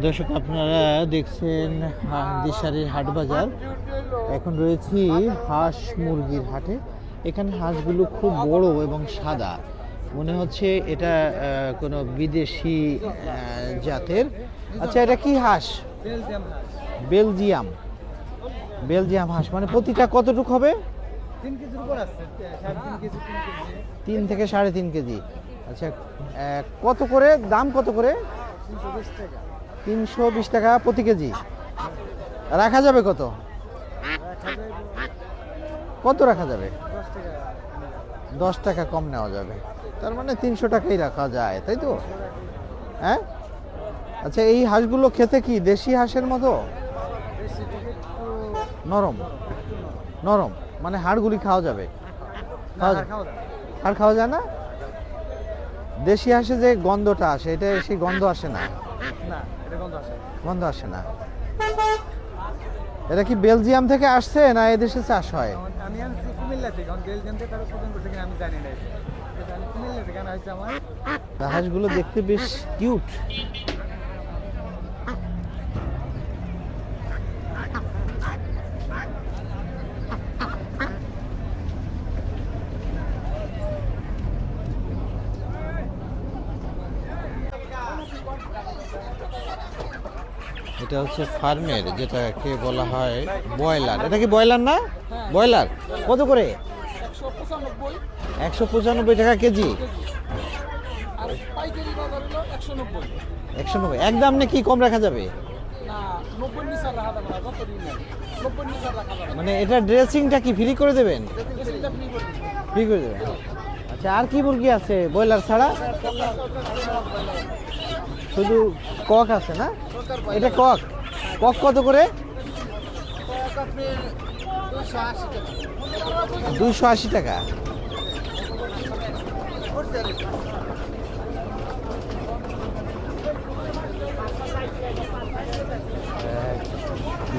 দর্শক, আপনারা দেখছেন দিশারির হাট বাজার। এখন রয়েছি হাঁস মুরগির হাটে। এখানে হাঁসগুলো খুব বড় এবং সাদা, মনে হচ্ছে এটা কোনো বিদেশি জাতের। আচ্ছা, এটা কি হাঁস? বেলজিয়াম। বেলজিয়াম হাঁস মানে প্রতিটা কতটুকু হবে? 3 থেকে 3.5 কেজি। আচ্ছা, কত করে দাম? কত করে? 320 টাকা প্রতি কেজি। রাখা যাবে কত? কত রাখা যাবে? 10 টাকা কম নেওয়া যাবে। তার মানে 300 টাকাই রাখা যায়, তাই তো? হ্যাঁ। আচ্ছা, এই হাঁসগুলো খেতে কি দেশি হাঁসের মতো? নরম নরম মানে হাড়গুলি খাওয়া যাবে? হাড় খাওয়া যায় না? দেশি হাঁসে যে গন্ধটা আসে, এটা সেই গন্ধ আসে না? গন্ধ আসে না। এটা কি বেলজিয়াম থেকে আসছে না এদেশে চাষ হয়? আমি আনছি কুমিল্লা থেকে। বেলজিয়াম থেকে তারা শোধন করছে কিনা আমি জানি না। আমি কুমিল্লা থেকে আনা হয়েছে আমার। হাঁসগুলো দেখতে বেশ কিউট। এটা হচ্ছে ফার্মের, যেটাকে বলা হয় ব্রয়লার। এটা কি ব্রয়লার না? ব্রয়লার কত করে? 195 টাকা কেজি। 190 একদম নাকি কম রাখা যাবে? মানে এটা ড্রেসিংটা কি ফ্রি করে দেবেন? ফ্রি করে দেবেন। আচ্ছা, আর কি মুরগি আছে ব্রয়লার ছাড়া? শুধু কক আছে না? এটা কক। কক কত করে? 280 টাকা।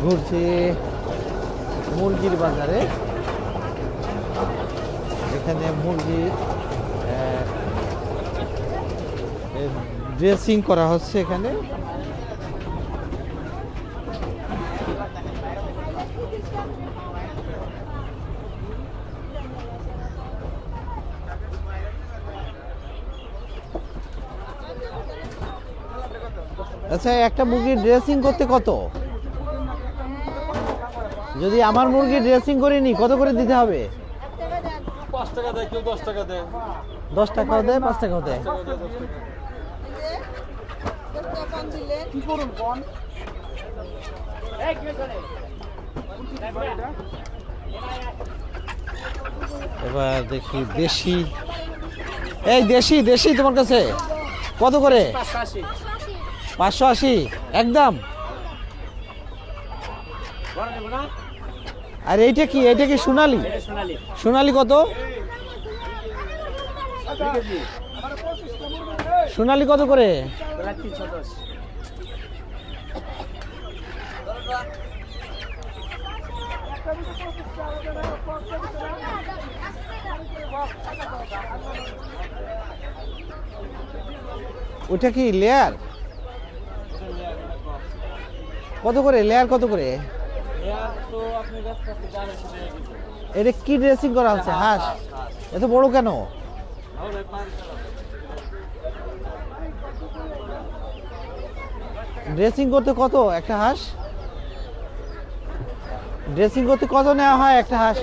ঘুরছি মুরগির বাজারে। এখানে মুরগি ড্রেসিং করা হচ্ছে এখানে। আচ্ছা, একটা মুরগির ড্রেসিং করতে কত? যদি আমার মুরগি ড্রেসিং করে নি কত করে দিতে হবে? 5 টাকা দেয়, কেউ 10 টাকা দেয়। 10 টাকাও দেয়, 5 টাকাও দেয়। কি করুন কোন? এবার দেখি দেশি। এই দেশি দেশি তোমার কাছে কত করে? 580 একদম। আর এইটা কি? এইটা কি সোনালি? সোনালি কত? সোনালি কত করে? ওটা কি লেয়ার? কত করে লেয়ার? কত করে? এটা কি ড্রেসিং করা হচ্ছে? হাঁস এত বড় কেন? ড্রেসিং করতে কত একটা হাঁস? ড্রেসিং করতে কত নেওয়া হয় একটা হাঁস?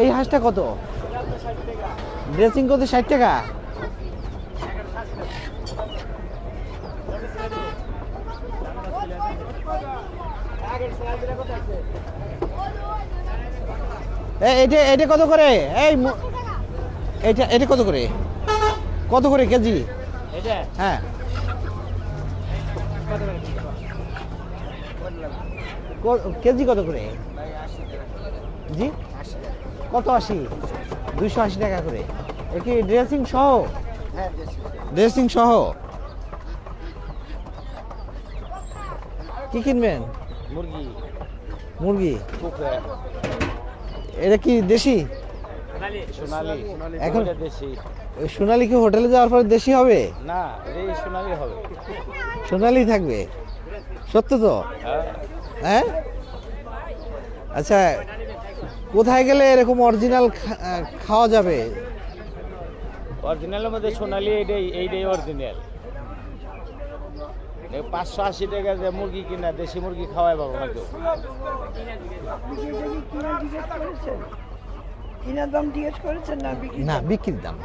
এই হাঁসটা কত? ড্রেসিং করতে 60 টাকা। এটা এটা কত করে? এই এটা এটা কত করে? কত করে কেজি? হ্যাঁ, কেজি কত করে? জি, কত? 80? 280 টাকা করে। এ কি ড্রেসিং সহ? ড্রেসিং সহ। কি কিনবেন? মুরগি। মুরগি। এটা কি দেশি? সোনালি। এখন দেশি। ওই সোনালি কি হোটেলে যাওয়ার পর দেশি হবে? না, এই সোনালি হবে। সোনালি থাকবে, সত্য তো? হ্যাঁ। আচ্ছা, কোথায় গেলে এরকম অরিজিনাল খাওয়া যাবে? অরিজিনালের মধ্যে সোনালি এইটাই অরিজিনাল। 580 টাকা যে মুরগি কিনা, দেশি মুরগি খাওয়াই পাবো না কেউ। কিনার দাম জিজ্ঞেস করেছেন না বিক্রি? না, বিক্রির দাম।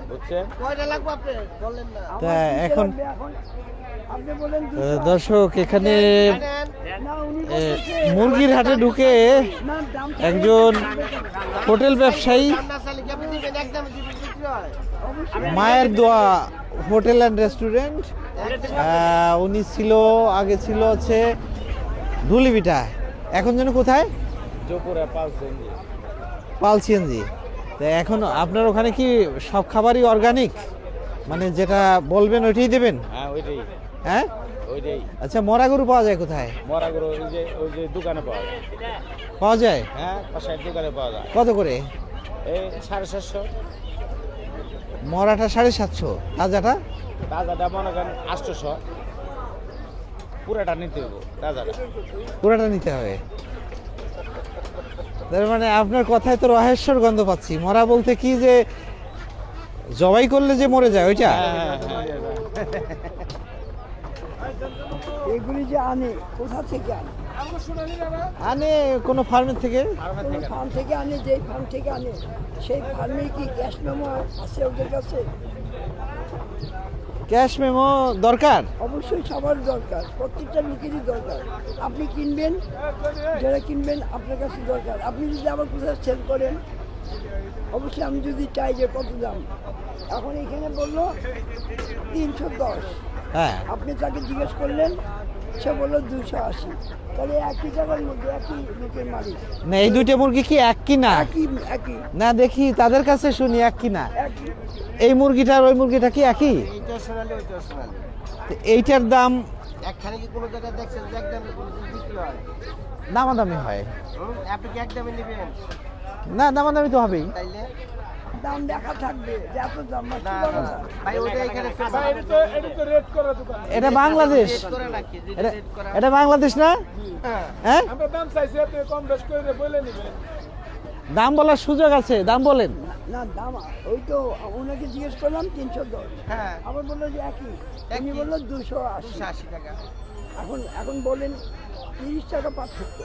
বুঝছেন? কয়টা লাগবে আপনি বললেন না? তা এখন আপনি বলেন দর্শক, এখানে না, উনি মুরগির হাটে ঢুকে না দাম একজন হোটেল ব্যবসায়ী, না চাইলে কি আপনি দিবেন? একদম বিক্রি হয় মায়ের দোয়া হোটেল অ্যান্ড রেস্টুরেন্ট, উনি আগে ছিল হচ্ছে ধুলিবিটা, এখন যেন কোথায়? জোপুরে 5 কেজি। পাল সিএনজি। তো এখন আপনার ওখানে কি সব খাবারই অর্গানিক, মানে যেটা বলবেন ওইটাই দেবেন? হ্যাঁ, ওইটাই হ্যাঁ। ওইটাই। আচ্ছা, মরা গরু পাওয়া যায় কোথায়? মরা গরু ওই যে দোকানে পাওয়া যায়। পাওয়া যায়? হ্যাঁ, পাশের দোকানে পাওয়া যায়। কত করে? এই 750। মরাটা 750, তাজাটা? তাজাটা মনে করেন 800। পুরাটা নিতে হইব, তাজাটা। পুরোটা নিতে হবে। তার মানে আপনার কথায় তো রহস্যর গন্ধ পাচ্ছি। মরা বলতে কি, যে জবাই করলে যে মরে যায় ওইটা? এগুলি যে আনে কোথা থেকে আনে? আনে কোনো ফার্মের থেকে। কোন ফার্ম থেকে আনে? যেই ফার্ম থেকে আনে সেই ফার্মে কি ক্যাশ মেমো আছে ওদের কাছে? ক্যাশ মেমো দরকার? অবশ্যই সবার দরকার, প্রত্যেকটা লোকেরই দরকার। আপনি কিনবেন, যারা কিনবেন আপনার কাছে দরকার। আপনি যদি আবার কোথাও সেল করেন, অবশ্যই আমি যদি চাই যে কত দাম, এখন এখানে বললো 310, হ্যাঁ। আপনি তাকে জিজ্ঞেস করলেন, সে বললো 280। তাহলে একই জায়গার মধ্যে একই লোকের মালিক। না, এই দুইটা মুরগি কি এক কিনা? একই একই না, দেখি তাদের কাছে শুনি এক কিনা। একই। এই মুরগিটা আর ওই মুরগিটা কি একই? এইটা শোনালে ওইটা শোনালে তো এইটার দাম একখানে কি কোনো জায়গায় দেখছেন যে একদমই কোনো জিনিস বিক্রি হয়? দামাদামি হয় আপনি কি একদমই নেবেন? না? দামাদামি তো হবেই। তাইলে দাম দেখা থাকবে যে এত দাম না ভাই, ওটা এখানে এটা বাংলাদেশ, করে রাখি যে এটা- রেট করা। এটা বাংলাদেশ না? হ্যাঁ, আমরা দাম চাইছি, আপনি কম বেশ করে বলে নেবেন। দাম বলার সুযোগ আছে, দাম বলেন। না দাম ওই তো ওনাকে জিজ্ঞেস করলাম 310। হ্যাঁ, আবার বললো যে একই, উনি বললো 280 টাকা। এখন বলেন 30 টাকা পার্থক্য।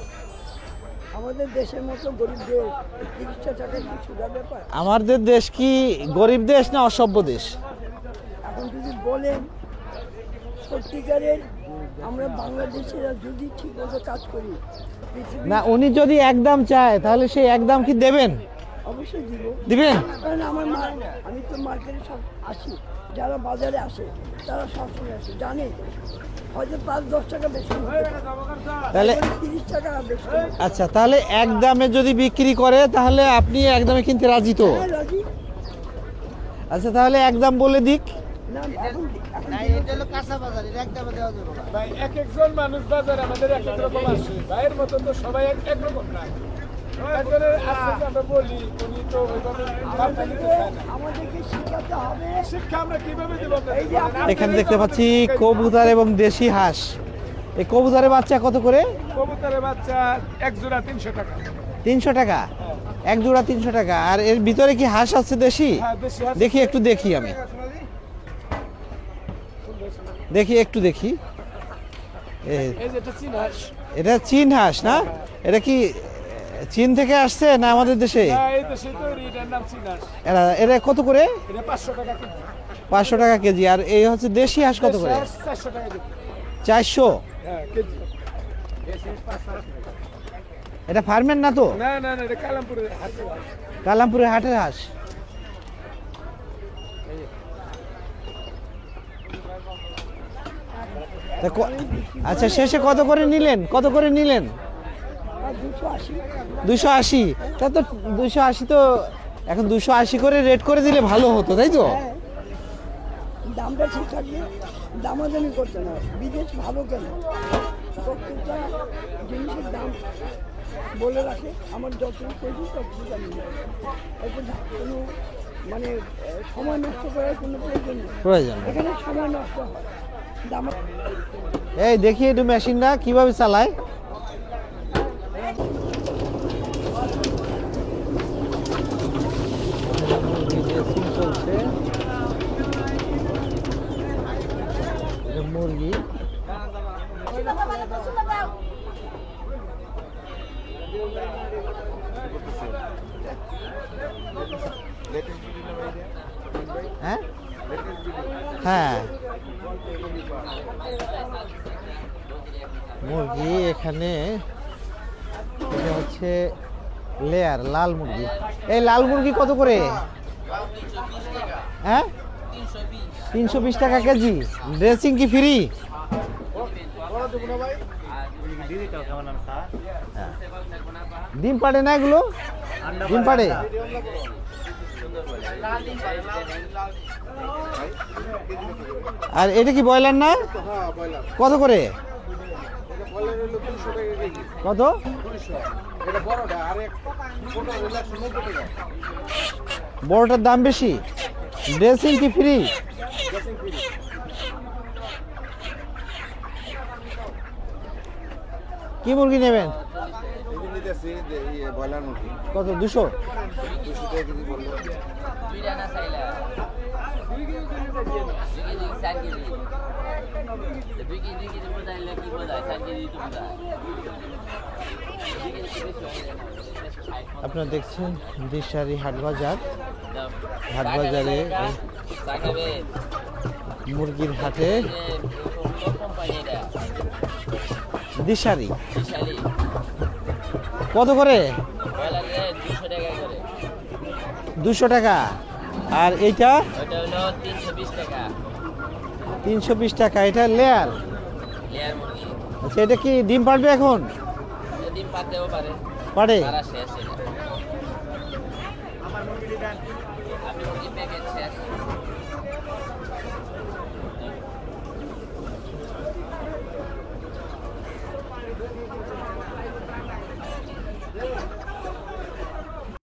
আমাদের দেশের মতো গরিব দেশ 30 টাকা কি ছোটার ব্যাপার? আমাদের দেশ কি গরিব দেশ না অসভ্য দেশ? এখন যদি বলেন সত্যিকারের আমরা বাংলাদেশিরা যদি ঠিক মতো কাজ করি, পৃথিবী না, উনি যদি একদম চায় তাহলে সেই একদম কি দেবেন? অবশ্যই দিব। দিবেন? কারণ আমি তো মার্কেটে সব আসি, যারা বাজারে আসে তারা সবসময় আসে, জানে হয়তো 5-10 টাকা বেশি হতে পারে। তাহলে 30 টাকা বেশি হতে পারে। আচ্ছা, তাহলে এক দামে যদি বিক্রি করে তাহলে আপনি একদমে কিনতে রাজি তো? হ্যাঁ, রাজি। আচ্ছা, তাহলে একদম বলে দিক। না এখন এটা হলো কাঁচা বাজার, এটা একদমে দেওয়া যাবে না। ভাই এক একজন মানুষ বাজার আমাদের এক এক রকম আসে, ভাইয়ের মতো তো সবাই এক রকম না। একজনের আছে যে আমরা বলি, উনি তো ওইভাবে বার্তা নিতে চায় না। আমাদেরকে শিখাতে হবে। শিক্ষা আমরা কিভাবে দেবো এই যে আপনাদের? এখানে দেখতে পাচ্ছি কবুতর এবং দেশি হাঁস। এই কবুতরের বাচ্চা কত করে? কবুতরের বাচ্চা এক জোড়া 300 টাকা। 300 টাকা, এক জোড়া 300 টাকা। আর এর ভিতরে কি হাঁস আছে দেশি? হ্যাঁ, দেশি হাঁস। দেখি একটু, দেখি আমি দেখি একটু দেখি। এই যে এটা চীন হাঁস। এটা চীন হাঁস না? এটা কি চীন থেকে আসছে না আমাদের দেশে? হ্যাঁ, এই দেশে তৈরি, এটার নাম চীন হাঁস। এটা কত করে? এটা 500 টাকা কেজি। 500 টাকা কেজি। আর এই হচ্ছে দেশি হাঁস কত করে? দেশি হাঁস 400 টাকা কেজি। 400? হ্যাঁ, কেজি। এটা ফার্মের না তো? না না না, এটা কালামপুরের হাটের হাঁস। কালামপুরের হাটের হাঁস। তা আচ্ছা, শেষে কত করে নিলেন? কত করে নিলেন? 280। 280? তা তো 280 তো এখন 280 করে রেট করে দিলে ভালো হতো, তাই তো? হ্যাঁ, দামটা ঠিক থাকলে দামাদামি করতে না। বিদেশ ভালো কেন, প্রত্যেকটা জিনিসের দাম বলে রাখে। আমার যতটুকু পেয়েছি ততটুকু আমি নেব। এতে কোনো মানে সময় নষ্ট করার কোনো প্রয়োজন নেই। প্রয়োজন নেই। এখানে সময় নষ্ট হয় দাম এই দেখি একটু মেশিনটা কিভাবে চালায়। ড্রেসিং চলছে, এটা মুরগি। হ্যাঁ হ্যাঁ মুরগি এখানে, এটা হচ্ছে লেয়ার লাল মুরগি। এই লাল মুরগি কত করে? হ্যাঁ 320 টাকা কেজি। ড্রেসিং কি ফ্রি? ডিম পাড়ে না এগুলো? ডিম পাড়ে? আর এটা কি ব্রয়লার না? কত করে? কত? বড়টার দাম বেশি। ড্রেসিং কি ফ্রি? কি মুরগি নেবেন? কত? 200? আপনারা দেখছেন দিশারি হাটবাজার। হাটবাজারে মুরগির হাটে দিশারি কত করে? 200 টাকা। আর এইটা 320 টাকা। এটা লেয়ার। আচ্ছা, এটা কি ডিম পারবে এখন? পারে।